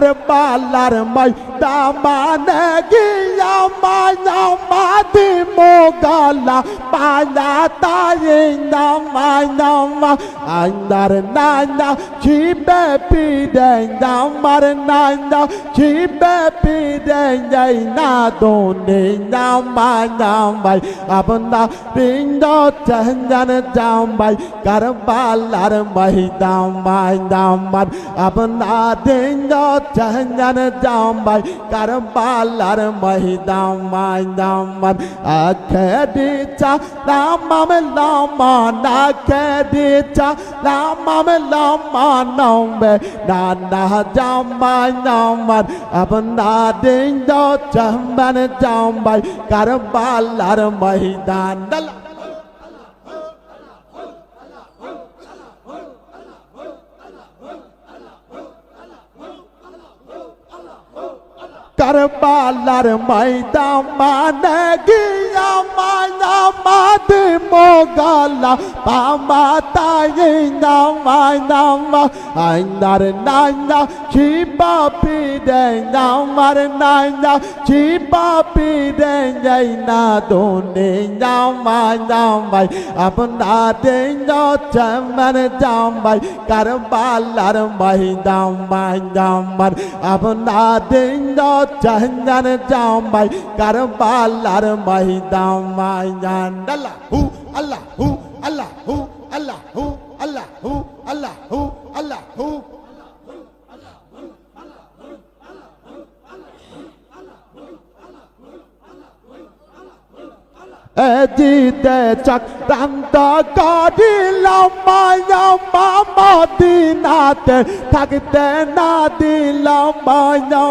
কারবালার ময়দানে গিয়া মায়া মাদি মোগলা পায়া তাই নামা আইনার নানা ছিবে পিড়ে আমার নানা ছিবে পিড়ে যাই না দোনে নামাই আপনা পিণ্ড চন্দন জামাই কারবালার ময়দান আপনা দিন চন্দন জামাই কারবালার ময়দান আখেদিচা নামে লামা না খেদিচা নামে লামা নামে নানা জামাই নামার আপনা দিন চন্দন জামাই কারবালার ময়দান কারবালার ময়দানে গিয়া মায়া মাদি মোগলা পামা তাই নামা আইনার নানা ছিপা পিড়ে আমার নানা ছিপা পিড়ে যাই না দোনে নামাই আপনাদের চমন জামাই কারবালার ময়দান আপনাদের চন্দন জামাই কারবালার ময়দান আল্লাহু আল্লাহু আল্লাহু আল্লাহু আল্লাহু আল্লাহু আল্লাহু জিতে চক্রান্ত করিলাম মায়া মদিনাতে থাকতে না দিলাম মায়া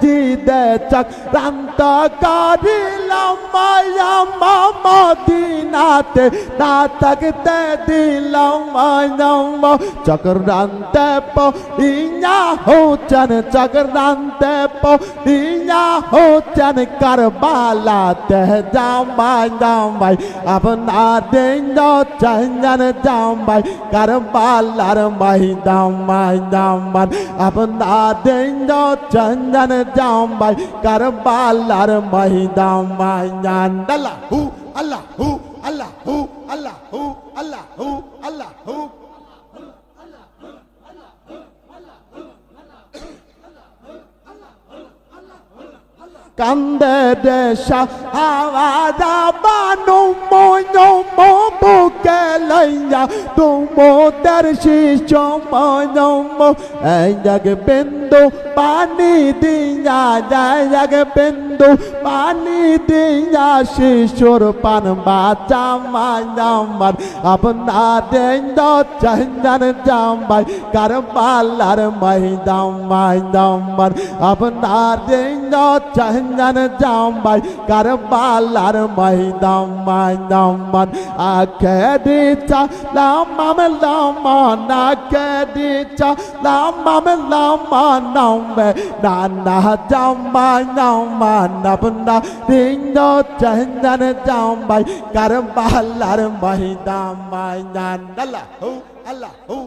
জিতে চক্রান্ত করিলাম মায়া মদিনাতে না থাকতে দিলাম মায়া চক্রান্তে পড়িয়া হোচন চক্রান্তে পড়িয়া হোচন কারবালাতে জামাই আপনাদের চন্দন জামাই কারবালার ময়দান আপনাদের চন্দন জামাই কারবালার ময়দান আল্লাহু আল্লাহু আল্লাহু আল্লাহু আল্লাহু আল্লাহু কান্দে দেশা আওয়াজা বানু মনো বুকে লইয়া তোমাদের শিশু মনো এক বিন্দু পানি দিয়া এক বিন্দু পানি দিয়া শিশুর পান বাঁচা মায়ামার আপনাদের চন্দন জামাই কারবালার ময়দান আপনাদের চন্দন জামাই কারবালার ময়দান আখে দিচা লামে লামা না কে দিচা লামে লামা নামে নানা জামাই নামান আপনা দিন চন্দন জামাই কারবালার ময়দান আল্লাহু আল্লাহু